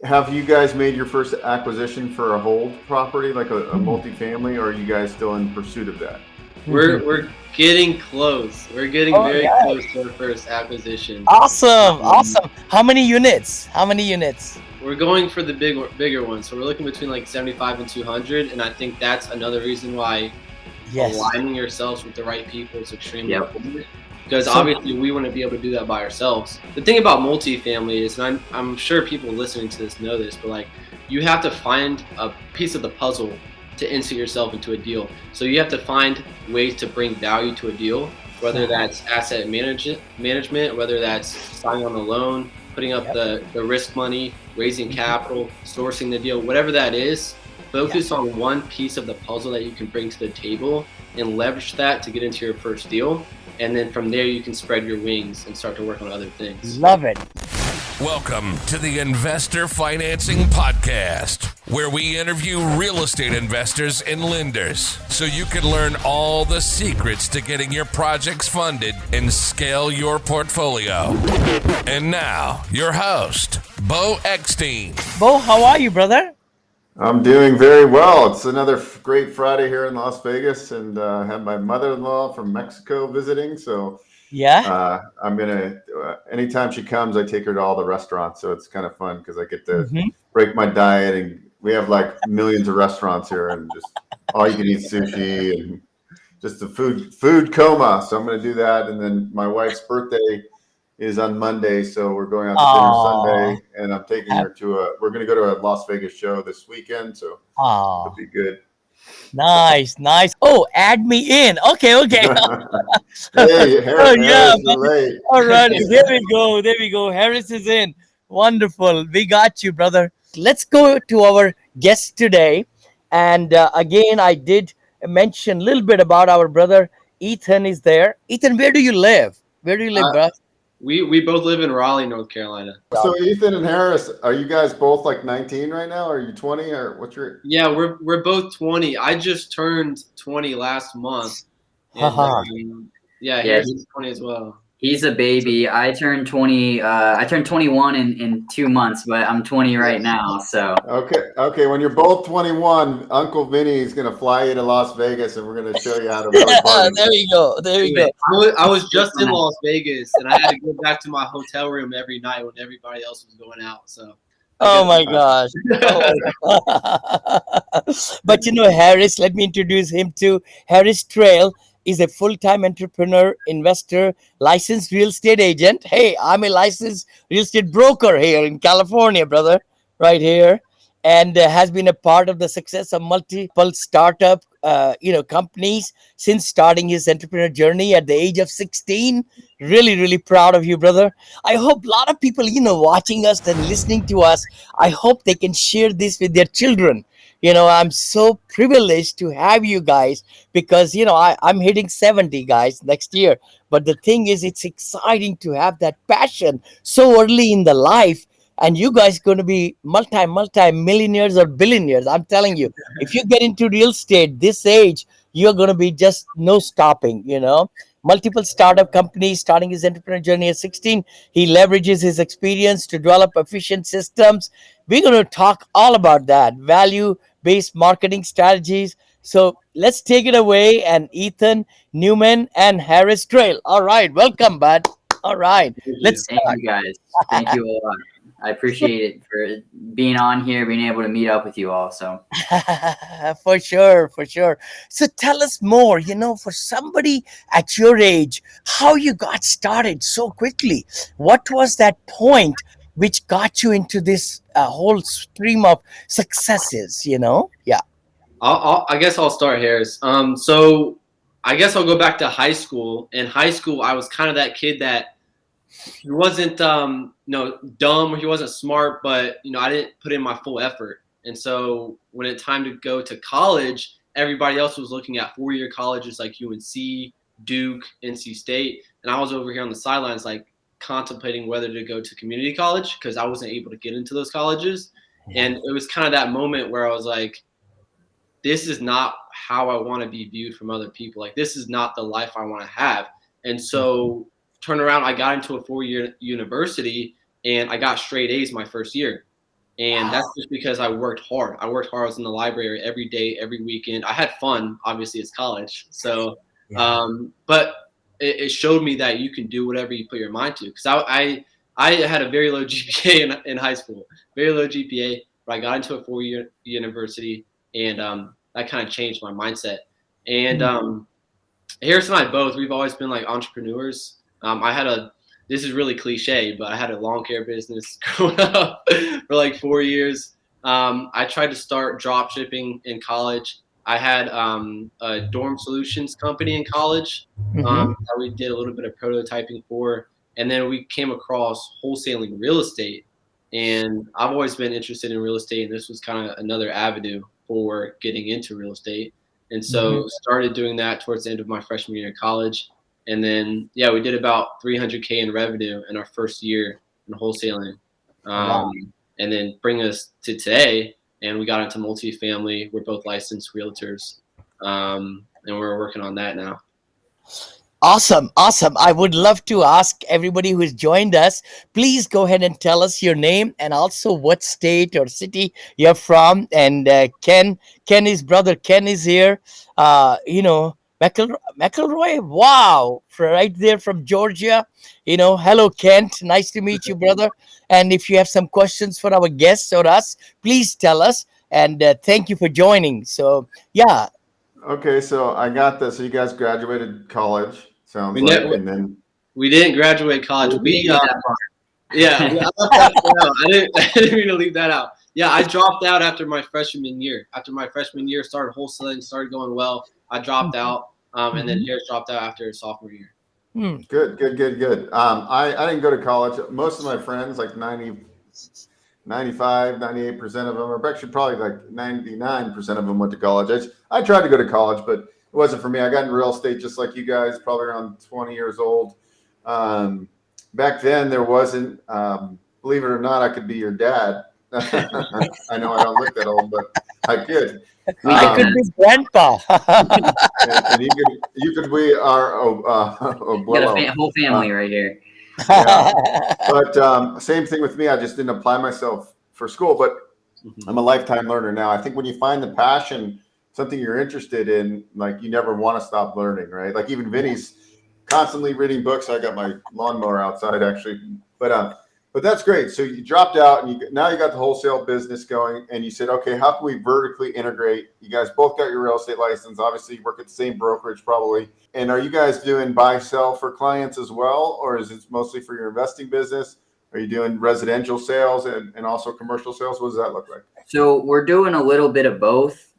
have you guys made your first acquisition for a hold property, like a multifamily, or are you guys still in pursuit of that? We're getting close. We're getting Oh, very yeah. close to our first acquisition. Awesome. Um, Awesome. How many units? How many units? we're going for the bigger one, so we're looking between like 75 and 200, and I think that's another reason why Yes. aligning yourselves with the right people is extremely Yep. important. Because So- obviously we wouldn't be able to do that by ourselves. The thing about multifamily is, and I'm sure people listening to this know this, but like you have to find a piece of the puzzle to insert yourself into a deal. So you have to find ways to bring value to a deal, whether that's asset management, whether that's signing on the loan, putting up the risk money, raising capital, sourcing the deal, whatever that is. Focus on one piece of the puzzle that you can bring to the table and leverage that to get into your first deal. And then from there, you can spread your wings and start to work on other things. Love it. Welcome to the Investor Financing Podcast, where we interview real estate investors and lenders so you can learn all the secrets to getting your projects funded and scale your portfolio. And now, your host, Beau Eckstein. Beau, how are you, brother? I'm doing very well. It's another great Friday here in Las Vegas, and I have my mother-in-law from Mexico visiting. So Yeah. I'm gonna. Anytime she comes, I take her to all the restaurants. So it's kind of fun because I get to Mhm. break my diet, and we have like millions of restaurants here, and just all you can eat sushi and just the food coma. So I'm gonna do that, and then my wife's birthday is on Monday, so we're going out to dinner Sunday, and I'm taking her to we're going to go to a Las Vegas show this weekend, so Oh, it'll be good. nice, nice. Oh, add me in. Okay. Hey, Oh, yeah, Harris, you're late. all right. There we go. Harris is in. Wonderful. We got you, brother. Let's go to our guest today. And again, I did mention a little bit about our brother. Ethan is there. Ethan, where do you live? Where do you live, bro? We both live in Raleigh, North Carolina. So Ethan and Harris, are you guys both like 19 right now? Or are you 20, or what's your? Yeah, we're both 20. I just turned 20 last month. And, Haha. yeah, Yeah, he's 20 as well. He's a baby. I turned 20. I turned 21 in 2 months, but I'm 20 right now. So Okay. When you're both 21, Uncle Vinney is going to fly you to Las Vegas, and we're going to show you how to really party. There you go. There you go. I was just in Las Vegas, and I had to go back to my hotel room every night when everybody else was going out. So. Oh my gosh. Oh my gosh. But Harris, let me introduce him to Harris Trail is a full-time entrepreneur, investor, licensed real estate agent. Hey, I'm a licensed real estate broker here in California, brother, right here, and has been a part of the success of multiple startup, companies since starting his entrepreneur journey at the age of 16. Really, really proud of you, brother. I hope a lot of people, watching us and listening to us, I hope they can share this with their children. I'm so privileged to have you guys because, I'm hitting 70, guys, next year. But the thing is, it's exciting to have that passion so early in the life. And you guys going to be multi millionaires or billionaires. I'm telling you, if you get into real estate this age, you're going to be just no stopping, multiple startup companies, starting his entrepreneur journey at 16. He leverages his experience to develop efficient systems. We're going to talk all about that, value-based marketing strategies. So let's take it away. And Ethan, Neumann, and Harris Trail. All right. Welcome, bud. All right. Let's thank start. you guys. Thank you a lot. I appreciate it for being on here, being able to meet up with you all. So For sure. So tell us more, for somebody at your age, how you got started so quickly. What was that point which got you into this whole stream of successes, Yeah. I guess I'll start, Harris. So I guess I'll go back to high school. In high school, I was kind of that kid that he wasn't dumb or he wasn't smart, but I didn't put in my full effort. And so when it's time to go to college, everybody else was looking at 4-year colleges like UNC, Duke, NC State, and I was over here on the sidelines like contemplating whether to go to community college because I wasn't able to get into those colleges. And it was kind of that moment where I was like, this is not how I want to be viewed from other people. Like, this is not the life I want to have. And so turn around, I got into a 4-year university and I got straight A's my first year. And that's just because I worked hard. I was in the library every day, every weekend. I had fun. Obviously, it's college. So, but it showed me that you can do whatever you put your mind to. Because I had a very low GPA in high school, very low GPA. But I got into a 4-year university, and that kind of changed my mindset. And Harris and I both, we've always been like entrepreneurs. This is really cliche, but I had a lawn care business growing up for like 4 years. I tried to start drop shipping in college. I had a dorm solutions company in college that we did a little bit of prototyping for. And then we came across wholesaling real estate. And I've always been interested in real estate. And this was kind of another avenue for getting into real estate. And so started doing that towards the end of my freshman year in college. And then, we did about $300K in revenue in our first year in wholesaling. And then bring us to today. And we got into multifamily. We're both licensed realtors. And we're working on that now. Awesome. I would love to ask everybody who has joined us, please go ahead and tell us your name and also what state or city you're from. And Ken's brother Ken is here. McElroy, wow, right there from Georgia. Hello, Kent. Nice to meet you, brother. And if you have some questions for our guests or us, please tell us. And thank you for joining. So, yeah. Okay, so I got this. So you guys graduated college, sounds like, and then we didn't graduate college. I left that out. I didn't mean to leave that out. Yeah, I dropped out after my freshman year. After my freshman year, started wholesaling, started going well. I dropped out, and then Harris dropped out after his sophomore year. Good. I didn't go to college. Most of my friends, like 95, 98% of them, or actually probably like 99% of them went to college. I tried to go to college, but it wasn't for me. I got in real estate just like you guys, probably around 20 years old. Back then, there wasn't, believe it or not, I could be your dad. I know I don't look that old, but I could. I could be grandpa. and you could be our got a whole family right here. But same thing with me. I just didn't apply myself for school, but I'm a lifetime learner now. I think when you find the passion, something you're interested in, like you never want to stop learning, right? Like even Vinny's constantly reading books. I got my lawnmower outside actually, but that's great. So you dropped out and now you got the wholesale business going and you said, okay, how can we vertically integrate? You guys both got your real estate license. Obviously you work at the same brokerage probably. And are you guys doing buy sell for clients as well? Or is it mostly for your investing business? Are you doing residential sales and also commercial sales? What does that look like? So we're doing a little bit of both.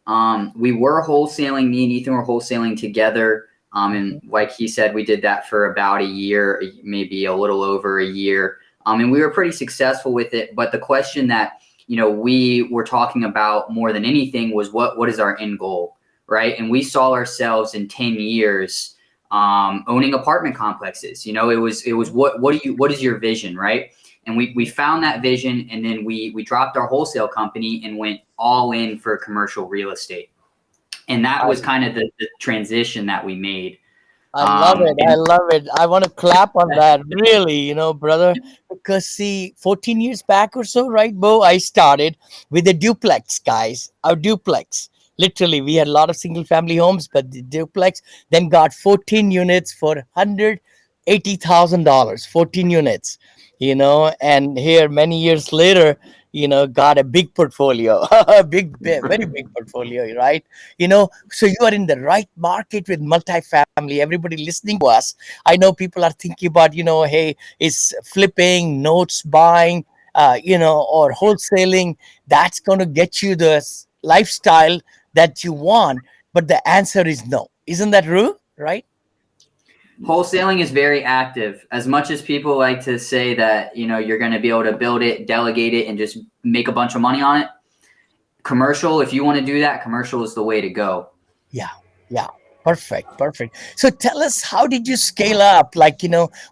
We were wholesaling, me and Ethan were wholesaling together. And like he said, we did that for about a year, maybe a little over a year. And we were pretty successful with it. But the question that, we were talking about more than anything was what is our end goal, right? And we saw ourselves in 10 years owning apartment complexes. It was what is your vision, right? And we found that vision, and then we dropped our wholesale company and went all in for commercial real estate. And that was kind of the transition that we made. I love it. I want to clap on that, really, brother, because see, 14 years back or so, right, Beau, I started with a duplex, guys, our duplex. Literally, we had a lot of single family homes, but the duplex then got 14 units for $180,000, 14 units, and here many years later, got a big portfolio, very big portfolio, right? So you are in the right market with multifamily. Everybody listening to us, I know people are thinking about, hey, is flipping, notes buying, or wholesaling, that's going to get you the lifestyle that you want. But the answer is no. Isn't that true? Right? Wholesaling is very active. As much as people like to say that, you're going to be able to build it, delegate it, and just make a bunch of money on it. Commercial, if you want to do that, commercial is the way to go. Yeah. Perfect. So tell us, how did you scale up? Like,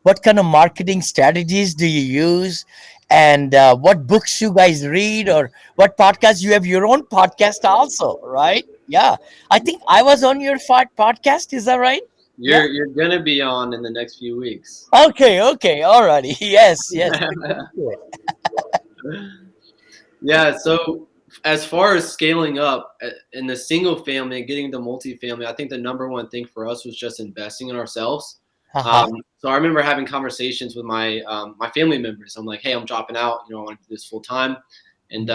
what kind of marketing strategies do you use? And what books you guys read, or what podcasts? You have your own podcast also, right? Yeah. I think I was on your podcast. Is that right? You're gonna be on in the next few weeks. Okay, alrighty. Yes. Yeah. So as far as scaling up in the single family and getting the multifamily, I think the number one thing for us was just investing in ourselves. Uh-huh. So I remember having conversations with my my family members. I'm like, hey, I'm dropping out. I want to do this full time, and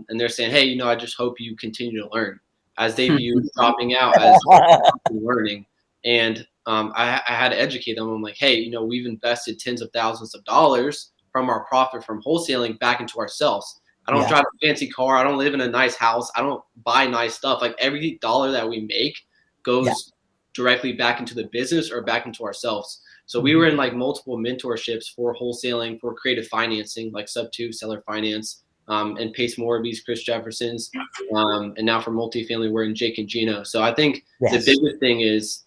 they're saying, hey, I just hope you continue to learn, as they view dropping out as learning. And I had to educate them. I'm like, hey, we've invested tens of thousands of dollars from our profit from wholesaling back into ourselves. I don't Yeah. drive a fancy car. I don't live in a nice house. I don't buy nice stuff. Like every dollar that we make goes directly back into the business or back into ourselves. So we were in like multiple mentorships for wholesaling, for creative financing, like sub-2 seller finance, and Pace Morby's, Chris Jefferson's, and now for multifamily, we're in Jake and Gino. So I think the biggest thing is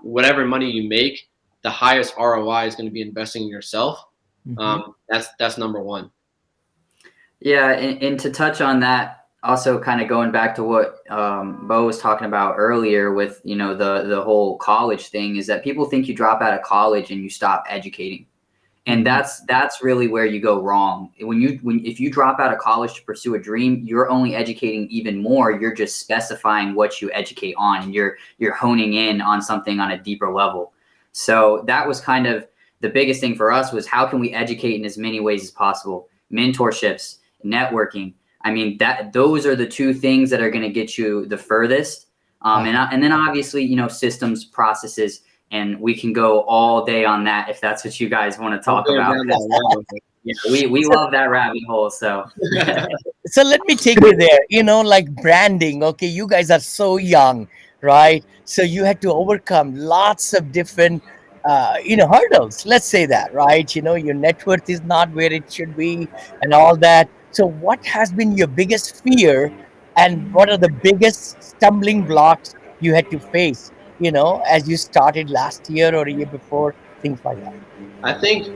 whatever money you make, the highest ROI is going to be investing in yourself. That's number one. Yeah, and to touch on that, also kind of going back to what Beau was talking about earlier with the whole college thing, is that people think you drop out of college and you stop educating, and that's really where you go wrong. If you drop out of college to pursue a dream, you're only educating even more. You're just specifying what you educate on, and you're honing in on something on a deeper level. So that was kind of the biggest thing for us, was how can we educate in as many ways as possible? Mentorships, networking. I mean, those are the two things that are going to get you the furthest. And then obviously, systems, processes, and we can go all day on that if that's what you guys want to talk about. We love that rabbit hole. So So let me take you there, like branding. Okay. You guys are so young, right? So you had to overcome lots of different, hurdles. Let's say that, right? Your net worth is not where it should be and all that. So what has been your biggest fear, and what are the biggest stumbling blocks you had to face, as you started last year or a year before, things like that? I think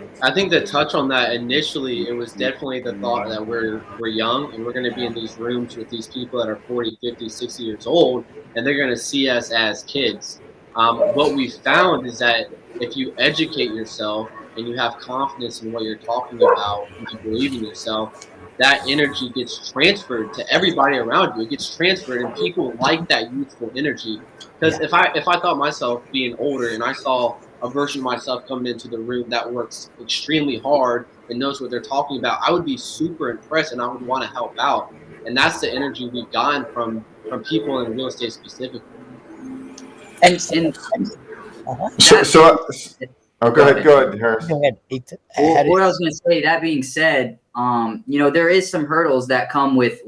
to touch on that, initially it was definitely the thought that we're young and we're going to be in these rooms with these people that are 40, 50, 60 years old, and they're going to see us as kids. What we found is that if you educate yourself and you have confidence in what you're talking about and you believe in yourself, that energy gets transferred to everybody around you. It gets transferred, and people like that youthful energy. Because if I thought myself being older and I saw a version of myself coming into the room that works extremely hard and knows what they're talking about, I would be super impressed and I would want to help out. And that's the energy we've gotten from people in real estate specifically. Excellent. Go ahead, Harris. Go ahead, Ethan. What I was going to say, that being said, there is some hurdles that come with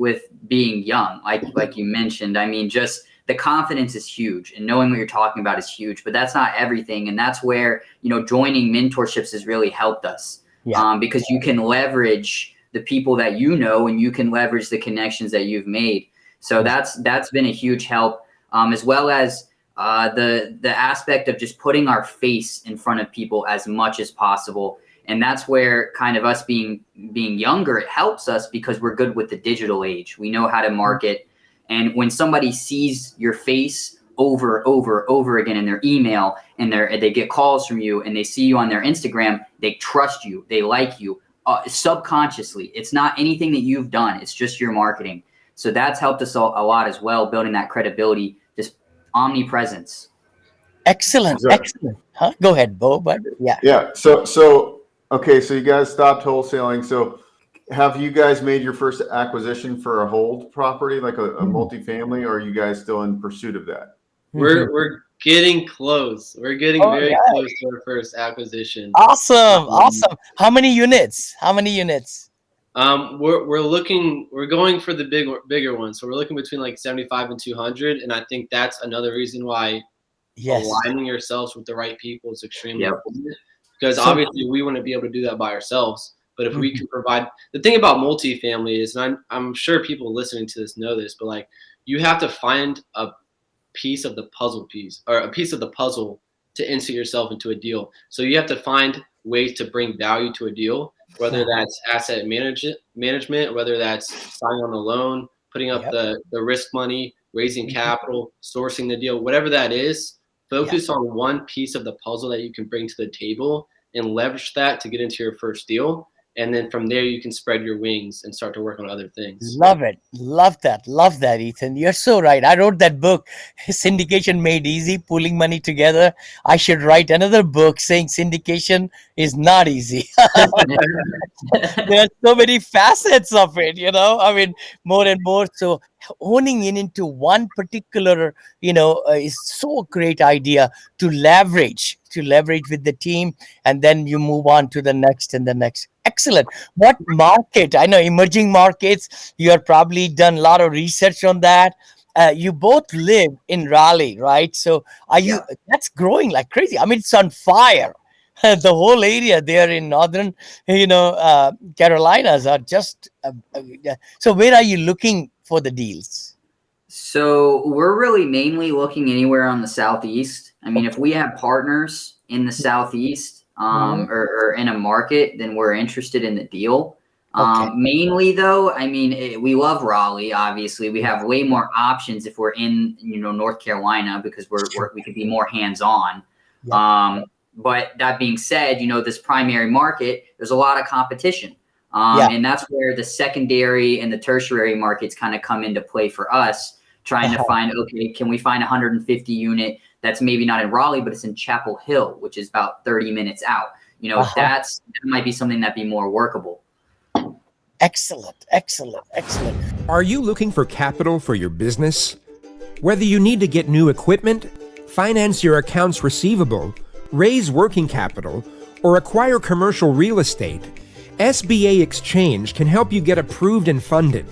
being young, like you mentioned. I mean, just the confidence is huge, and knowing what you're talking about is huge, but that's not everything. And that's where, joining mentorships has really helped us, because you can leverage the people that and you can leverage the connections that you've made. So that's been a huge help, as well as the aspect of just putting our face in front of people as much as possible. And that's where kind of us being younger, it helps us because we're good with the digital age. We know how to market. And when somebody sees your face over again in their email, and they get calls from you, and they see you on their Instagram, they trust you, they like you subconsciously. It's not anything that you've done. It's just your marketing. So that's helped us a lot as well, building that credibility, just omnipresence. Excellent. Go ahead, Beau. But yeah. So okay, so you guys stopped wholesaling. So have you guys made your first acquisition for a hold property, like a multifamily, or are you guys still in pursuit of that? We're getting close. We're getting very close to our first acquisition. Awesome. How many units? We're going for the bigger one. So we're looking between like 75 and 200. And I think that's another reason why aligning yourselves with the right people is extremely important. Because obviously we wouldn't be able to do that by ourselves. But if we can provide, the thing about multifamily is, and I'm sure people listening to this know this, but like you have to find a piece of the puzzle to insert yourself into a deal. So you have to find ways to bring value to a deal, whether that's asset management, whether that's signing on a loan, putting up the risk money, raising capital, sourcing the deal, whatever that is. Focus on one piece of the puzzle that you can bring to the table and leverage that to get into your first deal. And then from there, you can spread your wings and start to work on other things. Love it. Love that, Ethan. You're so right. I wrote that book, Syndication Made Easy, Pooling Money Together. I should write another book saying syndication is not easy. There are so many facets of it, I mean, more and more. So honing in into one particular, is so great idea to leverage with the team, and then you move on to the next and the next. Excellent. What market? I know emerging markets, you have probably done a lot of research on that. You both live in Raleigh, right? So that's growing like crazy. I mean, it's on fire. The whole area there in northern, Carolinas are just. So where are you looking for the deals? So we're really mainly looking anywhere on the Southeast. I mean, if we have partners in the Southeast or in a market, then we're interested in the deal. Mainly though, I mean, we love Raleigh. Obviously, we have way more options if we're in, North Carolina, because we could be more hands-on. But that being said, this primary market, there's a lot of competition. And that's where the secondary and the tertiary markets kind of come into play for us, trying to find, okay, can we find a 150 unit that's maybe not in Raleigh, but it's in Chapel Hill, which is about 30 minutes out. That might be something that'd be more workable. Excellent. Are you looking for capital for your business? Whether you need to get new equipment, finance your accounts receivable, raise working capital, or acquire commercial real estate, SBA Exchange can help you get approved and funded.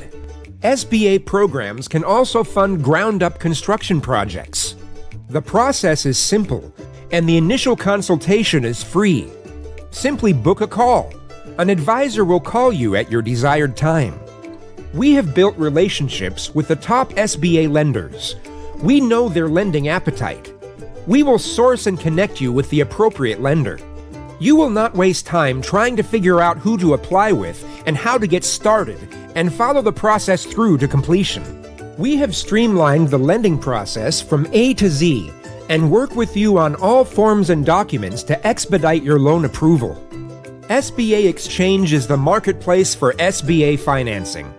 SBA programs can also fund ground-up construction projects. The process is simple, and the initial consultation is free. Simply book a call. An advisor will call you at your desired time. We have built relationships with the top SBA lenders. We know their lending appetite. We will source and connect you with the appropriate lender. You will not waste time trying to figure out who to apply with and how to get started, and follow the process through to completion. We have streamlined the lending process from A to Z and work with you on all forms and documents to expedite your loan approval. SBA Exchange is the marketplace for SBA financing.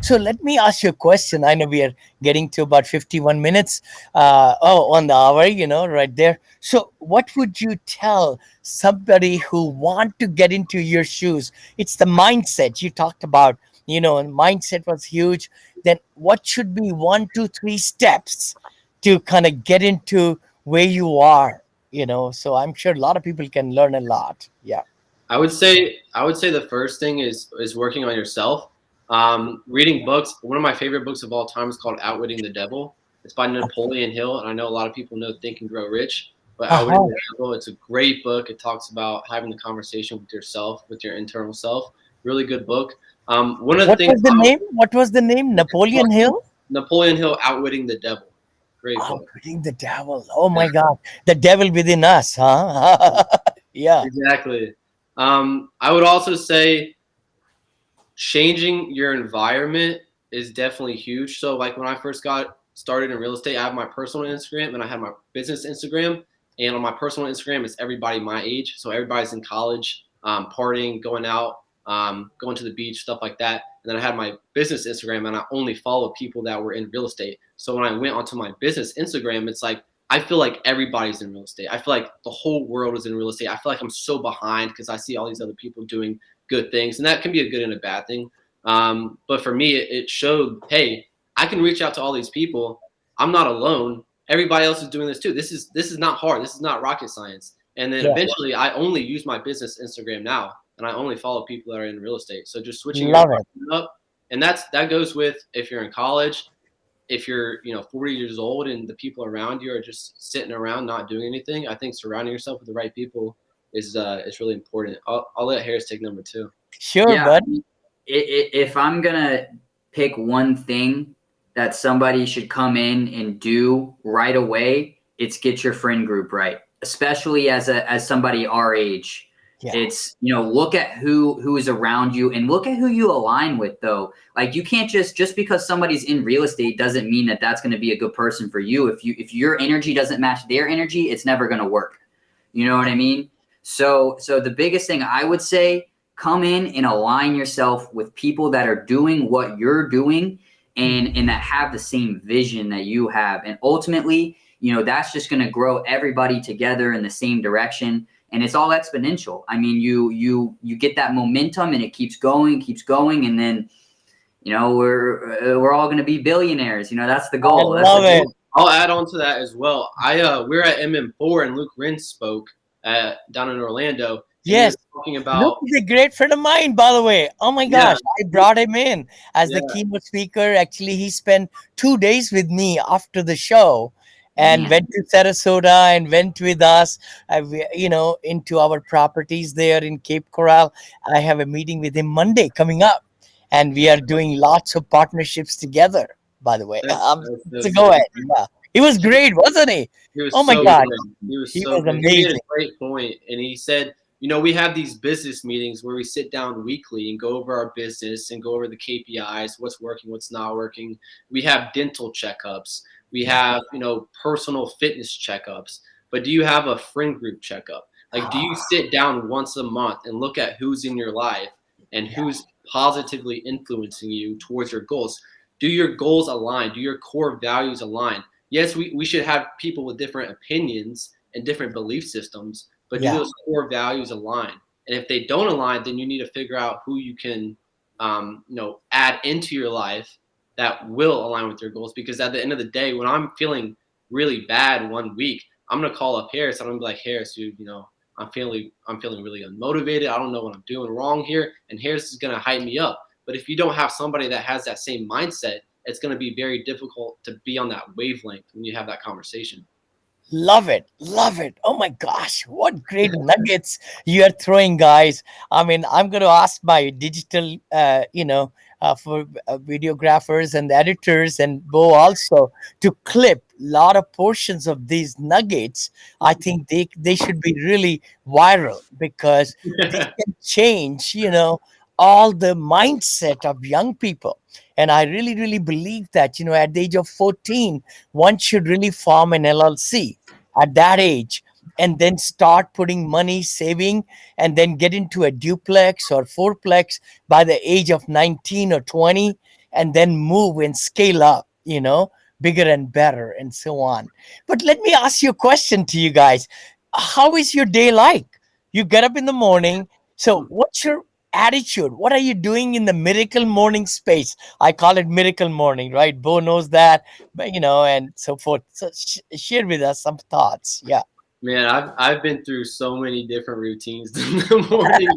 So let me ask you a question. I know we are getting to about 51 minutes on the hour, right there. So what would you tell somebody who want to get into your shoes? It's the mindset you talked about, and mindset was huge. Then what should be 1, 2, 3 steps to kind of get into where you are, So I'm sure a lot of people can learn a lot. Yeah. I would say the first thing is working on yourself. Reading books. One of my favorite books of all time is called Outwitting the Devil. It's by Napoleon Hill, and I know a lot of people know Think and Grow Rich, but Outwitting the Devil, it's a great book. It talks about having the conversation with yourself, with your internal self. Really good book. One of the things. What was the name? Napoleon Hill? Napoleon Hill, Outwitting the Devil. Great book. Outwitting the Devil. Oh my God. The devil within us, huh? Yeah. Exactly. I would also say changing your environment is definitely huge. So like when I first got started in real estate, I have my personal Instagram and I have my business Instagram. And on my personal Instagram, it's everybody my age. So everybody's in college, partying, going out, going to the beach, stuff like that. And then I had my business Instagram and I only follow people that were in real estate. So when I went onto my business Instagram, it's like, I feel like everybody's in real estate. I feel like the whole world is in real estate. I feel like I'm so behind because I see all these other people doing good things, and that can be a good and a bad thing. But for me, it showed, hey, I can reach out to all these people. I'm not alone. Everybody else is doing this too. This is not hard. This is not rocket science. And then eventually, I only use my business Instagram now, and I only follow people that are in real estate. So just switching up, and that goes with if you're in college, if you're 40 years old and the people around you are just sitting around not doing anything. I think surrounding yourself with the right people is really important. I'll let Harris take number 2. Sure, bud. If I'm gonna pick one thing that somebody should come in and do right away, it's get your friend group right, especially as somebody our age. Yeah. It's, look at who is around you and look at who you align with though. Like you can't just because somebody's in real estate doesn't mean that that's going to be a good person for you. If your energy doesn't match their energy, it's never going to work. You know what I mean? So the biggest thing I would say come in and align yourself with people that are doing what you're doing and that have the same vision that you have. And ultimately, you know, that's just going to grow everybody together in the same direction. And it's all exponential. I mean, you get that momentum and it keeps going. And then, you know, we're all going to be billionaires. You know, that's the goal. I love it. I'll add on to that as well. We're at MM4 and Luke Rins spoke down in Orlando. Yes. Talking about Luke is a great friend of mine, by the way. Oh my gosh, I brought him in as the keynote speaker. Actually, he spent 2 days with me after the show and went to Sarasota and went with us, you know, into our properties there in Cape Coral. I have a meeting with him Monday coming up, and we are doing lots of partnerships together, by the way. So go ahead. Yeah. He was great, wasn't he? He was oh my so God. Good. He was He so was good. amazing. He made a great point, and he said, you know, we have these business meetings where we sit down weekly and go over our business and go over the KPIs, what's working, what's not working. We have dental checkups. We have, you know, personal fitness checkups. But do you have a friend group checkup? Like, do you sit down once a month and look at who's in your life and who's positively influencing you towards your goals? Do your goals align? Do your core values align? Yes, we should have people with different opinions and different belief systems, but do those core values align? And if they don't align, then you need to figure out who you can, you know, add into your life that will align with your goals. Because at the end of the day, when I'm feeling really bad one week, I'm gonna call up Harris. I'm gonna be like, Harris, dude, you know, I'm feeling really unmotivated. I don't know what I'm doing wrong here, and Harris is gonna hype me up. But if you don't have somebody that has that same mindset, it's gonna be very difficult to be on that wavelength when you have that conversation. Love it. Love it. Oh my gosh. What great nuggets you are throwing, guys. I mean, I'm going to ask my digital, you know, for videographers and editors and Beau also to clip a lot of portions of these nuggets. I think they should be really viral because they can change, you know, all the mindset of young people. And I really, really believe that, you know, at the age of 14, one should really form an LLC at that age and then start putting money, saving, and then get into a duplex or fourplex by the age of 19 or 20, and then move and scale up, you know, bigger and better, and so on. But let me ask you a question to you guys. How is your day like? You get up in the morning. So what's your attitude? What are you doing in the miracle morning space? I call it miracle morning, right? Beau knows that, but, you know, and so forth. So share with us some thoughts. Yeah. Man, I've been through so many different routines in the morning,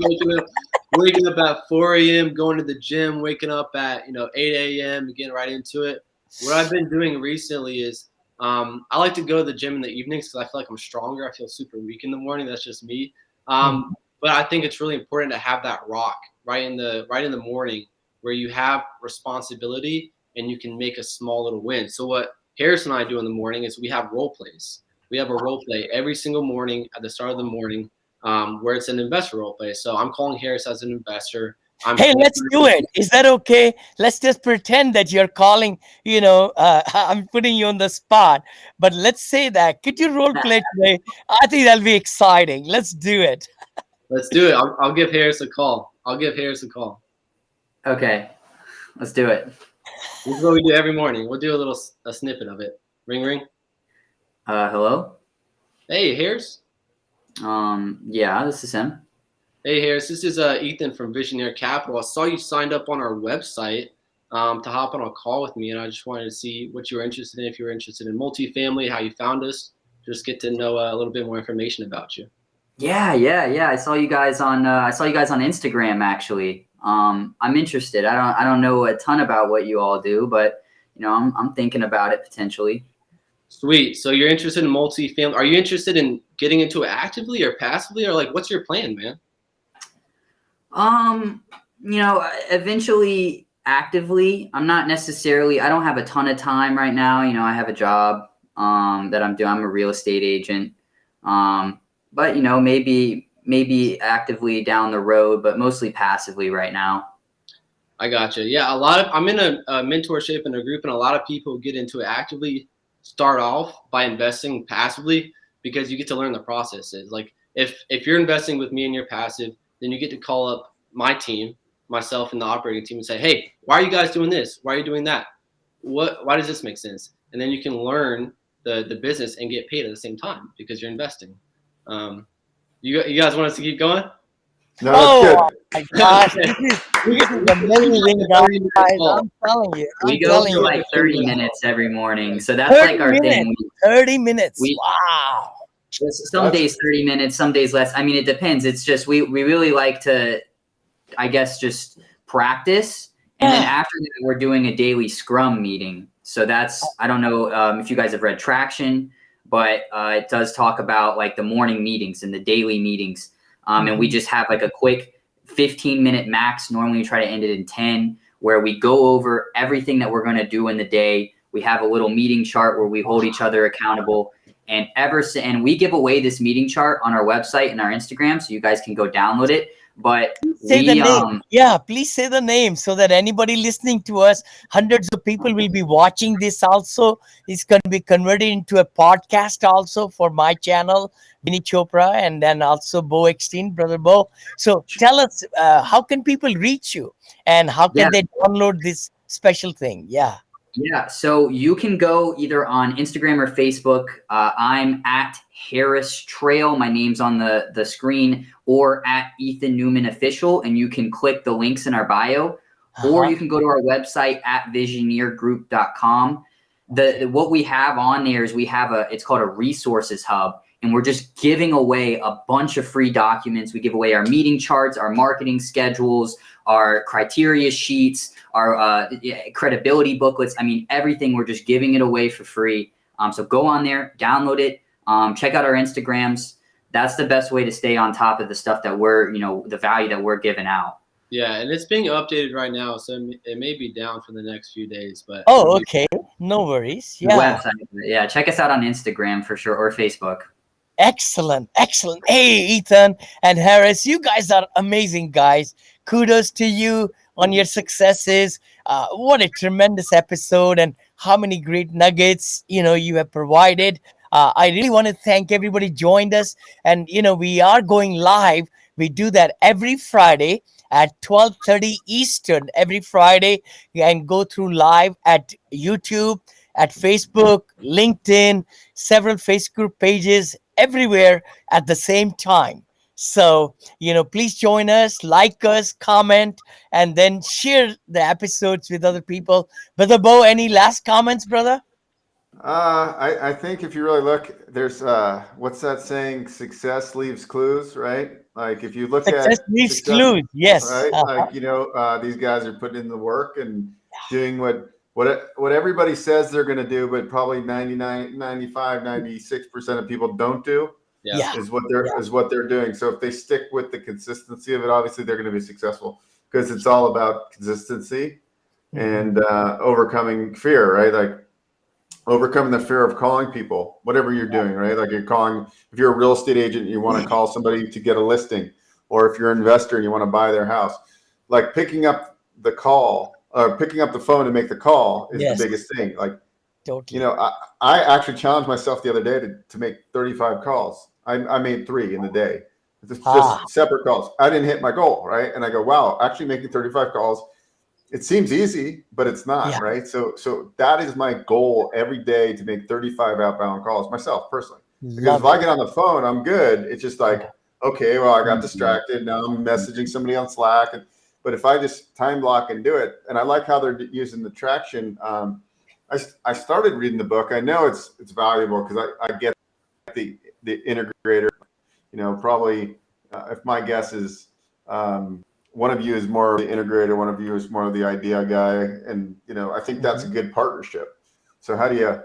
waking up at 4 a.m., going to the gym, waking up at 8 a.m., getting right into it. What I've been doing recently is I like to go to the gym in the evenings because I feel like I'm stronger. I feel super weak in the morning. That's just me. But I think it's really important to have that rock right in the morning where you have responsibility and you can make a small little win. So what Harris and I do in the morning is we have role plays. We have a role play every single morning at the start of the morning where it's an investor role play. So I'm calling Harris as an investor. Hey, let's do it. Is that okay? Let's just pretend that you're calling, I'm putting you on the spot, but let's say that. Could you role play today? I think that'll be exciting. Let's do it. Let's do it. I'll give Harris a call. Okay, let's do it. This is what we do every morning. We'll do a snippet of it. Ring, ring. Hello? Hey, Harris. Yeah, this is him. Hey, Harris. This is Ethan from Visioneer Capital. I saw you signed up on our website to hop on a call with me, and I just wanted to see what you were interested in. If you were interested in multifamily, how you found us, just get to know a little bit more information about you. Yeah. I saw you guys on Instagram actually. I'm interested. I don't know a ton about what you all do, but I'm thinking about it potentially. Sweet. So you're interested in multifamily. Are you interested in getting into it actively or passively, or like what's your plan, man? Eventually actively. I'm not necessarily, I don't have a ton of time right now. I have a job that I'm doing. I'm a real estate agent. But maybe actively down the road, but mostly passively right now. I gotcha. Yeah, I'm in a mentorship in a group, and a lot of people get into it actively start off by investing passively because you get to learn the processes. Like if you're investing with me and you're passive, then you get to call up my team, myself and the operating team, and say, hey, why are you guys doing this? Why are you doing that? Why does this make sense? And then you can learn the business and get paid at the same time because you're investing. You guys want us to keep going? No, Oh that's my gosh, this is amazing, guys. I'm telling you. We go for like 30 minutes every morning. So that's 30 like our minutes, thing. 30 minutes. We- Wow. Some days 30 minutes, some days less. I mean, it depends. It's just we really like to, I guess, just practice. And then after that, we're doing a daily scrum meeting. So that's, I don't know if you guys have read Traction, but it does talk about like the morning meetings and the daily meetings. And we just have like a quick 15-minute max. Normally we try to end it in 10, where we go over everything that we're going to do in the day. We have a little meeting chart where we hold each other accountable. And we give away this meeting chart on our website and our Instagram, so you guys can go download it. But Say the name. Yeah, please say the name so that anybody listening to us, hundreds of people will be watching this also. It's going to be converted into a podcast also for my channel, Vinney Chopra, and then also Beau Extend, Brother Beau. So tell us, how can people reach you and how can they download this special thing? Yeah. Yeah, so you can go either on Instagram or Facebook. I'm at Harris Trail. My name's on the screen, or at Ethan Neumann Official, and you can click the links in our bio, or you can go to our website at visioneergroup.com. What we have on there is it's called a resources hub, and we're just giving away a bunch of free documents. We give away our meeting charts, our marketing schedules, our criteria sheets, our credibility booklets. I mean, everything. We're just giving it away for free. So go on there, download it, check out our Instagrams. That's the best way to stay on top of the stuff that we're, the value that we're giving out. Yeah, and it's being updated right now, so it may be down for the next few days. But okay, no worries. The website. Yeah, check us out on Instagram for sure, or Facebook. Excellent. Hey, Ethan and Harris, you guys are amazing guys. Kudos to you on your successes. What a tremendous episode, and how many great nuggets you have provided. I really want to thank everybody joined us, and we are going live. We do that every Friday at 12:30 Eastern. Every Friday, and go through live at YouTube, at Facebook, LinkedIn, several Facebook pages, everywhere at the same time. So, please join us, like us, comment, and then share the episodes with other people. Brother Beau, any last comments, brother? I think if you really look, there's what's that saying? Success leaves clues, right? Like if you look Success at leaves success, clues, yes. right? Like these guys are putting in the work and doing what everybody says they're going to do, but probably 99, 95, 96% of people don't do. Is what they're doing. So if they stick with the consistency of it, obviously they're going to be successful, because it's all about consistency and overcoming fear, right? Like overcoming the fear of calling people, whatever you're doing, right? Like if you're a real estate agent, you want to call somebody to get a listing, or if you're an investor and you want to buy their house, like picking up the call or picking up the phone to make the call is the biggest thing. Like, totally. I actually challenged myself the other day to make 35 calls. I made 3 in the day. It's just separate calls. I didn't hit my goal, right? And I go, wow, actually making 35 calls, it seems easy, but it's not, right? So that is my goal every day, to make 35 outbound calls myself personally. Because if I get on the phone, I'm good. It's just like, okay, well, I got distracted. Now I'm messaging somebody on Slack. But if I just time block and do it, and I like how they're using the Traction. I started reading the book. I know it's valuable because I get the integrator. Probably if my guess is one of you is more of the integrator, one of you is more of the idea guy, and I think that's a good partnership. So how do you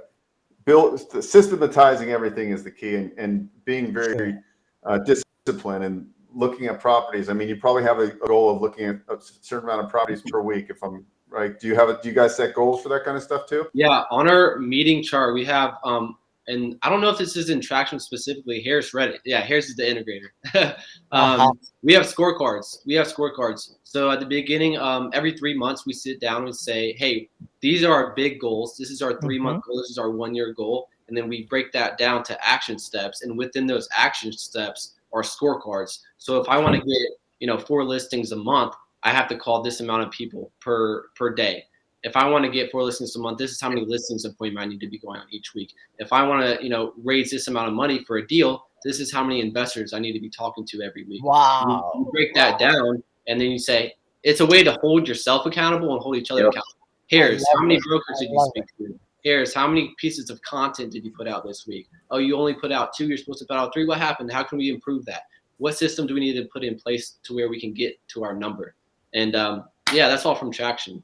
build? Systematizing everything is the key, and being very disciplined and looking at properties. I mean, you probably have a goal of looking at a certain amount of properties per week, if I'm right. Do you guys set goals for that kind of stuff too? Yeah, on our meeting chart we have and I don't know if this is in Traction specifically. Harris read it. Yeah, Harris is the integrator. We have scorecards. So at the beginning, every 3 months we sit down and say, hey, these are our big goals. This is our 3-month goal. This is our 1-year goal. And then we break that down to action steps. And within those action steps are scorecards. So if I want to get 4 listings a month, I have to call this amount of people per day. If I want to get 4 listings a month, this is how many listings appointment I need to be going on each week. If I want to, raise this amount of money for a deal, this is how many investors I need to be talking to every week. Wow. You break that down, and then you say, it's a way to hold yourself accountable and hold each other accountable. Here's how many brokers did you speak to? Here's how many pieces of content did you put out this week? Oh, you only put out 2, you're supposed to put out 3. What happened? How can we improve that? What system do we need to put in place to where we can get to our number? And that's all from Traction.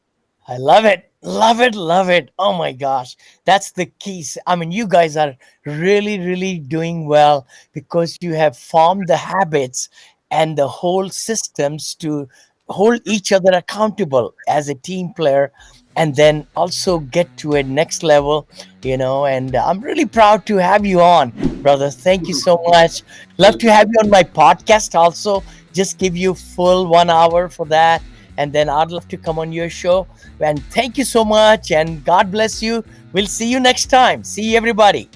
I love it. Love it. Love it. Oh my gosh. That's the keys. I mean, you guys are really, really doing well because you have formed the habits and the whole systems to hold each other accountable as a team player, and then also get to a next level, and I'm really proud to have you on, brother. Thank you so much. Love to have you on my podcast also. Just give you full 1 hour for that. And then I'd love to come on your show. And thank you so much. And God bless you. We'll see you next time. See you, everybody.